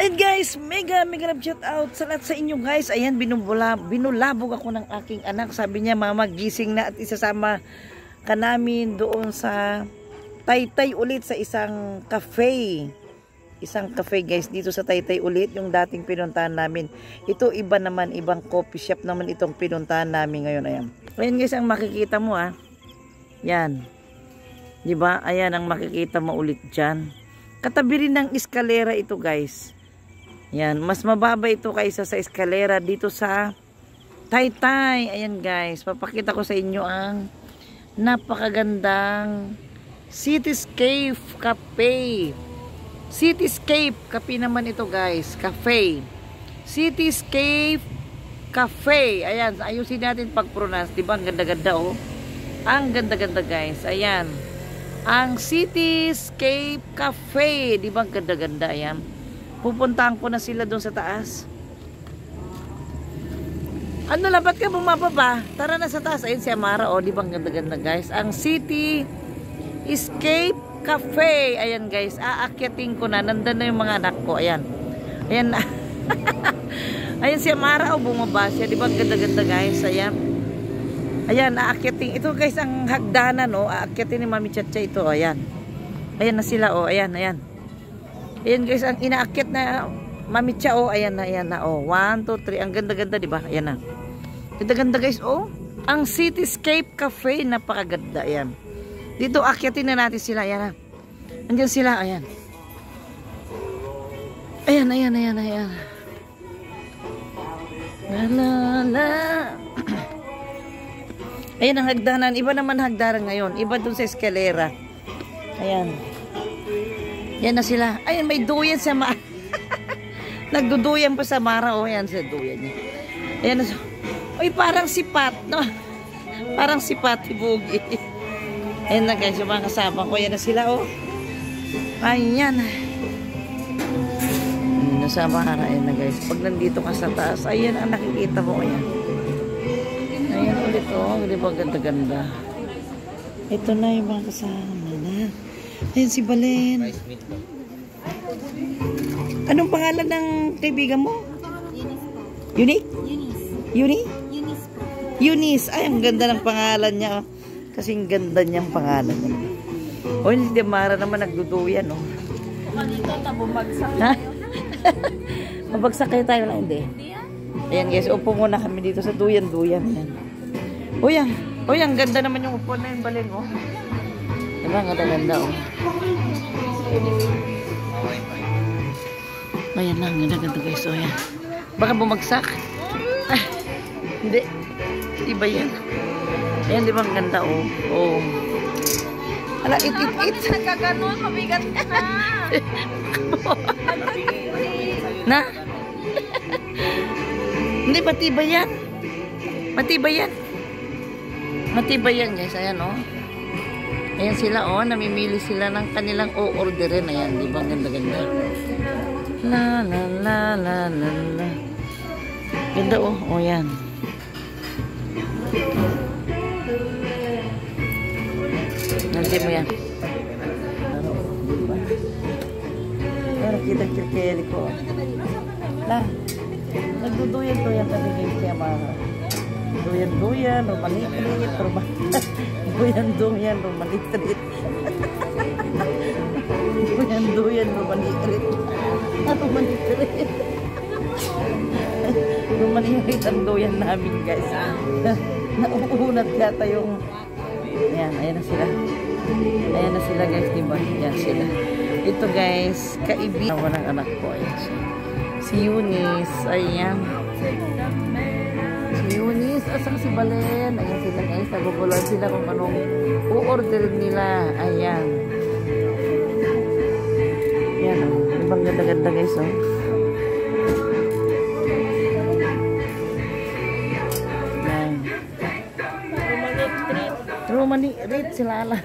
And guys, mega love shout out sa lahat sa inyo guys. Ayan, binulabog ako ng aking anak. Sabi niya, mama, gising na at isasama ka namin doon sa Taytay ulit sa isang cafe. Isang cafe guys, dito sa Taytay ulit, yung dating pinuntahan namin. Ito iba naman, ibang coffee shop naman itong pinuntahan namin ngayon. Ayan. Ayan guys, ang makikita mo Yan. Diba? Ayan ang makikita mo ulit dyan. Katabi rin ng eskalera ito guys. Yan, mas mababa ito kaysa sa eskalera dito sa Taytay. Ayan guys, papakita ko sa inyo ang napakagandang Cityscape Cafe. Cityscape Cafe naman ito guys, cafe. Cityscape Cafe. Ayan, ayusin natin pag-pronounce, diba? Ang ganda-ganda Ang ganda-ganda guys. Ayan. Ang Cityscape Cafe, diba? Ang ganda-ganda. Ayan. Pupuntahan ko na sila doon sa taas. Ano lang, ba't ka bumababa? Tara na sa taas. Ayun si Amara. Di ba ang ganda-ganda guys? Ang Cityscape Cafe. Ayan guys. Aakyatin ko na. Nandun na yung mga anak ko. Ayan. Ayan na. Ayan si Amara. Bumaba siya. Di ba ang ganda-ganda guys? Ayan. Ayan. Aakyatin. Ito guys ang hagdanan. Aakyatin ni Mami Chacha ito. Ayan. Ayan na sila. Ayan. Ayan. Ayan guys, ang inaakyat na Mami Cha, ayan na, 1, 2, 3, ang ganda-ganda, diba? Ayan na. Ganda-ganda guys, ang Cityscape Cafe, napakaganda, ayan. Dito, akyatin na natin sila, ayan na. Andiyan sila, ayan. Ayan. Ayan ang hagdanan, iba naman hagdanan ngayon, iba dun sa eskalera. Ayan. Yan na sila. Ayan, may duyan sa nagduduyan pa sa Mara. Ayan sa duyan niya. Ayan na. Uy, parang sipat, no? Parang sipat, ibugi. Ayan na guys, yung mga kasama ko. Ayan na sila, Ayan. Ayan na sa Mara. Ayan na guys. Pag nandito ka sa taas, ayan ang nakikita mo. Ayan. Ayan ulit, Di ba ganda-ganda? Ito na yung mga kasama na. Ayan si Balen. Anong pangalan ng kaibigan mo? Eunice po. Eunice? Eunice. Ay, ang ganda ng pangalan niya. Kasing ganda niyang pangalan niya. Hindi, Mara naman nagduduyan, Dito, bumagsak. Ha? Mabagsak kayo tayo lang, hindi. Ayan guys, upo muna kami dito sa duyan-duyan. Ayan. Ang ganda naman yung upo na yung Balen, Diba? Ang ganda-ganda, Ayan lang, ganda-ganda guys, Ayan. Baka bumagsak. Hindi. Diba yan? Ayan, diba ang ganda, Ala, it. Nagkaganon, mabigat ka na. Na? Hindi, matibay yan. Matibay yan guys, ayan, Ayan sila, namimili sila ng kanilang o-orderin. Ayan, di ba? Ganda-ganda. La. Ganda, yan. Nandiyan mo yan. Nakita-kirkeli ko. Nagduduyan-duyan kami kayo siya, Mara. Duyan-duyan, rumalit-lit, duyan-duyan, rumalit-lit. Duyan-duyan, rumalit-lit. Rumalit-lit. Rumalit-lit ang duyan namin, guys. Nauunat yata yung... Ayan na sila. Ayan na sila, guys, diba? Ayan sila. Ito, guys, kaibigan ng anak ko. Ayan siya. Si Eunice. Ayan. Eunice, asan si Balen? Ayan sila guys, nagugulan sila kung anong u-order nila. Ayan. Ayan, ibang ganda-ganda guys, Ayan. Romani Treat sila ala.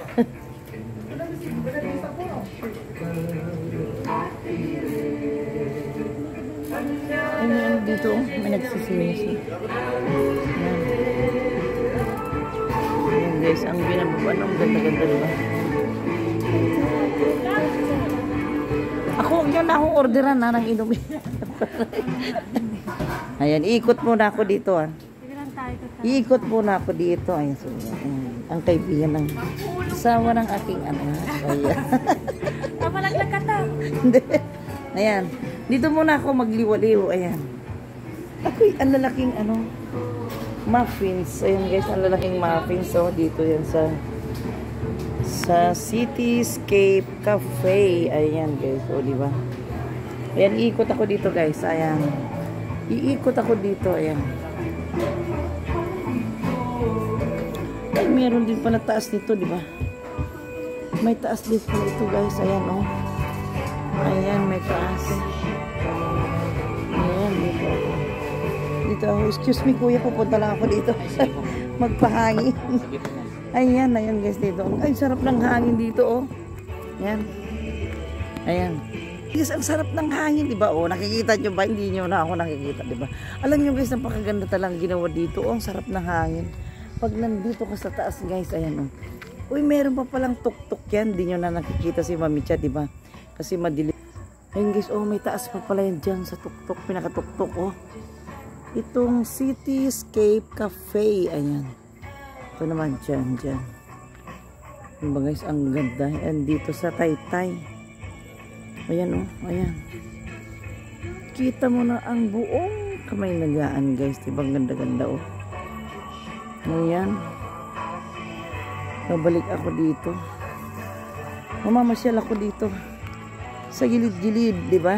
Ayan, dito, may nagsisimis. Ayan guys, ang binababa ng ganda-ganda, diba? Ako, huwag niyo na akong orderan na ng inumin. Ayan, iikot muna ako dito ah. Iikot muna ako dito. Ayan, so, ang kaibigan ng asawa ng aking anak. Ayan. Pamalaglag ka to. Hindi. Ayan. Dito muna ako magliwaliw. Ayan. Ako'y ang lalaking muffins. Ayan guys, ang lalaking muffins. So, dito yan sa Cityscape Cafe. Ayan guys. O, diba? Ayan, iikot ako dito guys. Ayan. Iikot ako dito. Ayan. Ay, meron din pala taas nito, diba? May taas din pala ito guys. Ayan, oh. Ayan, may taas. Ayan, dito ako. Dito ako. Excuse me, kuya. Pupunta lang ako dito. Magpahangin. Ayan, ayan guys dito. Ay, sarap ng hangin dito, oh. Ayan. Ayan. Guys, ang sarap ng hangin, diba? Oh, nakikita nyo ba? Hindi nyo na ako nakikita, diba? Alam nyo guys, napakaganda talang ginawa dito. Oh, ang sarap ng hangin. Pag nandito ka sa taas, guys, ayan, oh. Uy, meron pa palang tuk-tuk yan. Hindi nyo na nakikita si Mami Cha, diba? Kasi madilim. Ayun guys, oh, may taas pa pala yan dyan sa tuk-tuk. Pinaka-tuk-tuk, oh. Itong Cityscape Cafe. Ayan. Ito naman dyan. Diba guys, ang ganda. Ayan, dito sa Taytay. Ayan, oh. Ayan. Kita mo na ang buong kamay nagaan, guys. Diba, ang ganda-ganda, oh. Ayan. Babalik ako dito. Mamamasyal ako dito. Sa gilid-gilid, di ba?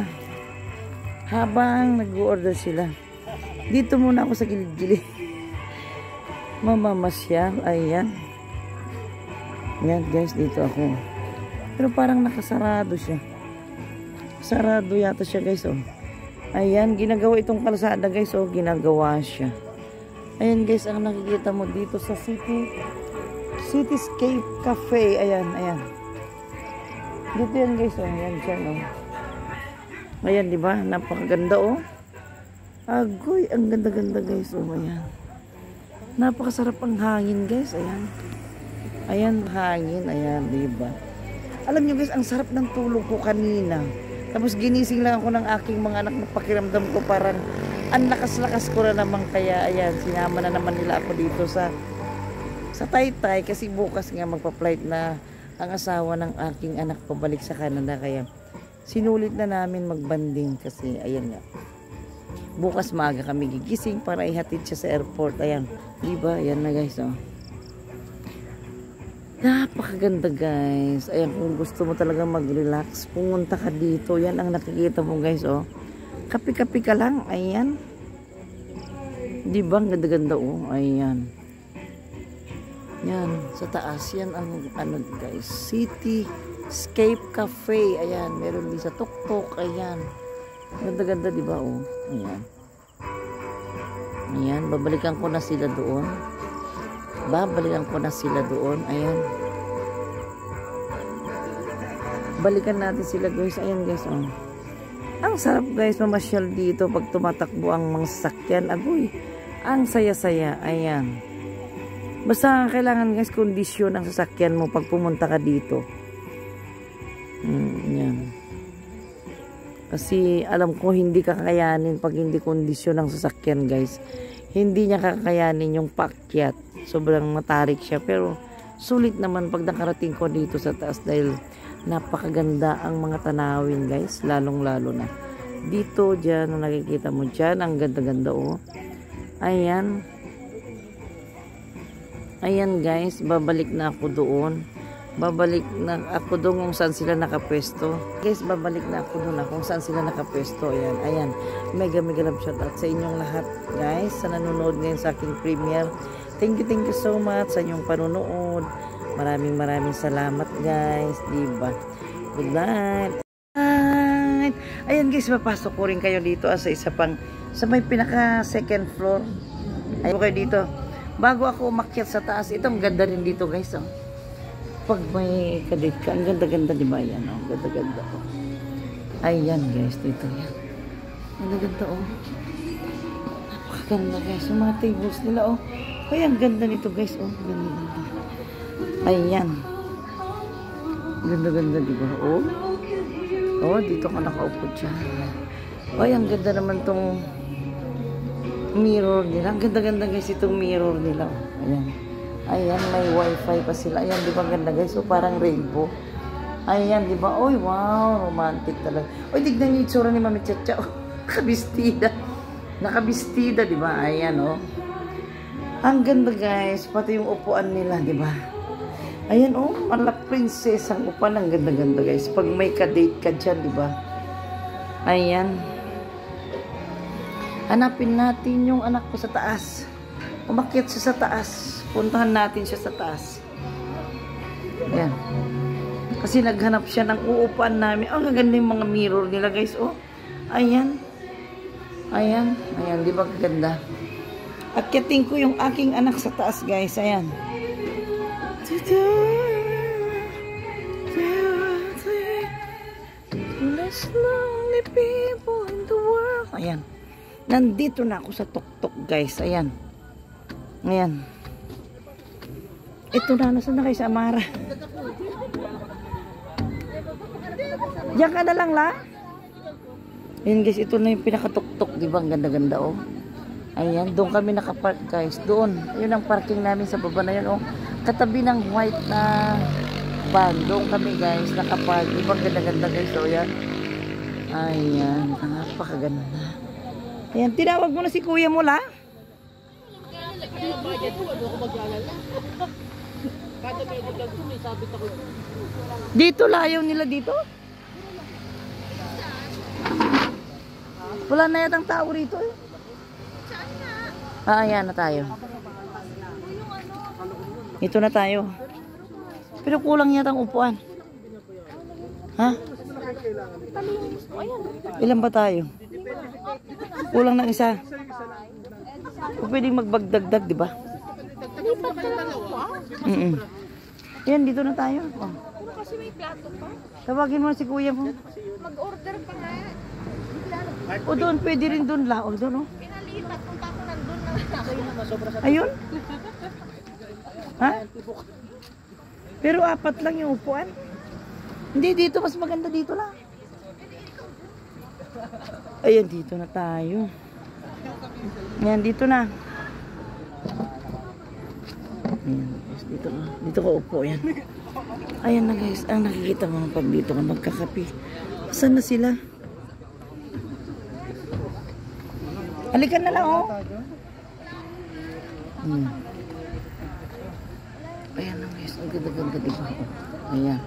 Habang nag-order sila. Dito muna ako sa gilid-gilid. Mamamasyal. Ayan. Ayan, guys, dito ako. Pero parang nakasarado siya. Sarado yata siya, guys, oh. Ayan, ginagawa itong kalsada, guys, oh. Ginagawa siya. Ayan guys, ang nakikita mo dito sa Cityscape Cafe. Ayan, ayan. Dito yan guys, oh. Ayan dyan, oh. Ayan, di ba? Napakaganda, oh. Agoy, ang ganda-ganda guys, oh. Ayan. Napakasarap ang hangin guys, ayan. Ayan, hangin, ayan, di ba? Alam nyo guys, ang sarap ng tulog ko kanina. Tapos ginising lang ako ng aking mga anak na pakiramdam ko parang ang lakas-lakas ko na naman, kaya ayan, sinama na naman nila ako dito sa Taytay kasi bukas nga magpa-flight na ang asawa ng aking anak pabalik sa Canada, kaya sinulit na namin magbanding kasi ayan nga. Bukas maaga kami gigising para ihatid siya sa airport. Ayan, diba? Ayan na guys, oh. Napakaganda guys. Ayan, kung gusto mo talaga mag-relax, pumunta ka dito. Yan ang nakikita mo guys, oh. Kapi-kapi ka lang, ayan. Di ba? Ganda-ganda, oh. Ayan. Yan, sa taas. Yan ang, guys. Cityscape Cafe. Ayan, meron din sa tuk-tuk. Ayan. Ganda-ganda, di ba, oh. Ayan. Ayan, babalikan ko na sila doon. Ayan. Balikan natin sila, guys. Ayan, guys, oh. Ang sarap guys mamasyal dito pag tumatakbo ang mga sasakyan. Agoy, ang saya-saya. Ayan. Basta kailangan guys kondisyon ang sasakyan mo pag pumunta ka dito. Yan. Kasi alam ko hindi kakayanin pag hindi kondisyon ang sasakyan guys. Hindi niya kakayanin yung paakyat. Sobrang matarik siya. Pero sulit naman pag nakarating ko dito sa taas dahil napakaganda ang mga tanawin guys, lalong-lalo na dito, dyan, nakikita mo dyan, ang ganda-ganda, oh. Ayan. Ayan guys, babalik na ako doon. Kung saan sila nakapwesto. Guys, babalik na ako doon kung saan sila nakapwesto. Ayan, ayan. Mega love shoutout sa inyong lahat guys, sa nanonood ngayon sa aking premiere. Thank you so much sa inyong panonood. Maraming salamat guys, diba? Good night. Ayan guys, mapasok ko rin kayo dito sa isa pang, sa may pinaka second floor. Ayun kayo dito. Bago ako umakyat sa taas, itong ganda rin dito guys, oh. Pag may kadit ka, ang ganda-ganda, diba? Ayan, oh. Ganda-ganda, oh. Ayan guys, dito yan. Ang ganda, oh. Napakaganda guys, yung mga tables nila, oh. Ay, ang ganda nito guys, oh. Ganda-ganda. Ayan. Ganda-ganda, diba? Oh. Oh, dito ka nakaupo dyan. Ay, ang ganda naman tong mirror nila. Ang ganda-ganda guys itong mirror nila. Ayan. Ayan, may wifi pa sila. Ayan, di ba ang ganda guys? So, parang rainbow. Ayan, di ba? Oy, wow, romantic talaga. Oy, tignan niyo yung itsura ni Mami Chacha. Oh, nakabistida. Nakabistida, di ba? Ayan, oh. Ang ganda guys. Pati yung upuan nila, di ba? Ayan, oh, ala princess ang upuan. Ang ganda-ganda guys. Pag may ka-date ka dyan, di ba? Ayan. Hanapin natin yung anak ko sa taas. Umakyat siya sa taas. Puntahan natin siya sa taas. Ayan. Kasi naghanap siya ng uupuan namin. Ang gaganda yung mga mirror nila guys. Oh. Ayan. Ayan. Ayan. Di ba gaganda? Akyatin ko yung aking anak sa taas guys. Ayan. Less lonely people in the world. Ayan. Nandito na ako sa tuktok guys. Ayan. Ayan. Ito na. Nasaan na kayo sa Amara? Diyan ka na lang la. Ayan guys. Ito na yung pinakatuktok. Diba? Ang ganda-ganda oh. Ayan. Doon kami nakapark guys. Doon. Yun ang parking namin sa baba na yun oh. Katabi ng white na van. Doon kami guys. Nakapark. Diba? Ang ganda-ganda guys. So yan. Ayan. Napakaganda. Ayan, tinawag mo na si kuya mo, la? Dito, layaw nila dito? Wala na yatang tao rito eh. Ah, ayan na tayo. Ito na tayo. Pero kulang yatang upuan. Ha? Ilan ba tayo? Kulang ng isa. O pwedeng magbagdagdag, di ba? Yan, dito na tayo. Oh. Kasi may plato pa. Tawagin mo si kuya mo. Mag-order pa nga. O doon, pwede rin doon la. O doon, oh. Pinalipat. Punta ko nandun na. Ayun. Ha? Pero apat lang yung upuan. Hindi, dito. Mas maganda dito lang. Ayan, dito na tayo. Ayan, dito na. Ayan, guys, dito na. Dito ka upo, ayan. Ayan na guys, ang nakikita mo pag dito ka magkakapi. Saan na sila? Halikan na lang, oh. Ayan na guys, ang ganda-ganda, diba? Ayan.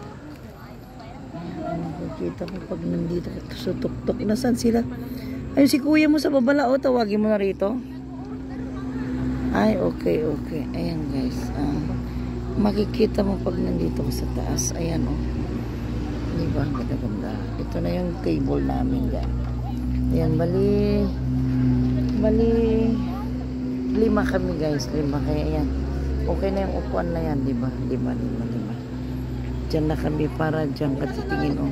Nakikita mo pag nandito ka sa tuktok. Nasaan sila? Ayun si kuya mo sa babala. O, tawagin mo na rito. Ay, okay, okay. Ayan guys. Makikita mo pag nandito ka sa taas. Ayan o. Diba? Ganda-ganda. Ito na yung table namin dyan. Ayan, bali 5 kami guys. 5 kaya ayan. Okay na yung upuan na yan. Diba? Diba? Diyan na kami para dyan katitingin o.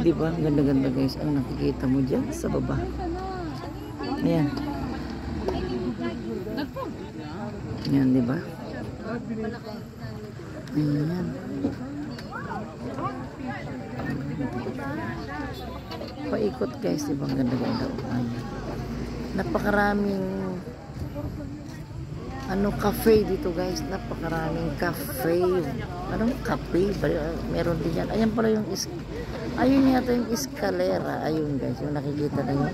Diba? Ganda-ganda guys. Ang nakikita mo dyan sa baba. Ayan. Ayan, diba? Ayan. Paikot guys. Diba? Ang ganda-ganda o. Ayan. Napakaraming cafe dito guys. Napakaraming cafe. Anong cafe? Meron din yan. Ayan pala yung ayun yata yung eskalera. Ayun guys, yung nakikita na yun.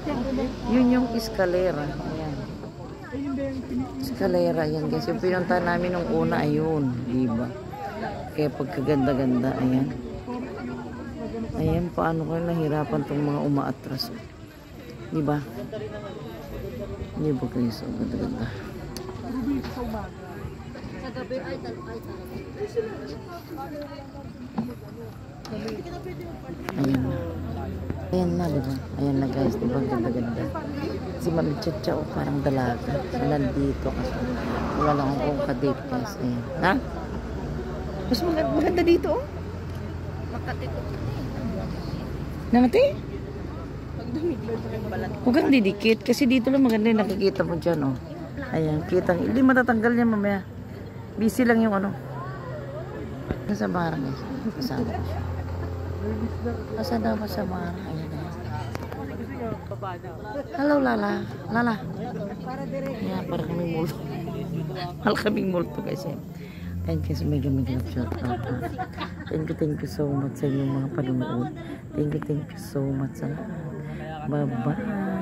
Yun yung eskalera. Ayan. Eskalera yan guys. Yung pinunta namin nung una, ayun. Diba? Kaya pagkaganda-ganda. Ayan. Ayan, paano kayo nahirapan tong mga umaatras. Diba? Diba guys? Ang ganda-ganda. Sa gabi ay Ayan na. Ayan na, diba? Ayan na guys, diba? Ganda-ganda. Si Mami Chacha, oh, parang dalaga. So, nandito kasi. Wala lang akong ka-date guys. Ayan. Ha? Mas maganda dito, oh. makatito. Namati? Huwag kang didikit. Kasi dito lang maganda yung nakikita mo dyan, oh. Ayan, kitang. Hindi matatanggal niya mamaya. Busy lang yung ano. Nasa barang guys. Kasama ko siya. Asa daw ba sa Mara? Ayan na. Hello, Lala. Lala. Ayan, para kaming multo. Para kaming multo guys. Thank you so mega love shout out. Thank you so much sa inyong mga panunood. Thank you so much sa lahat. Bye-bye.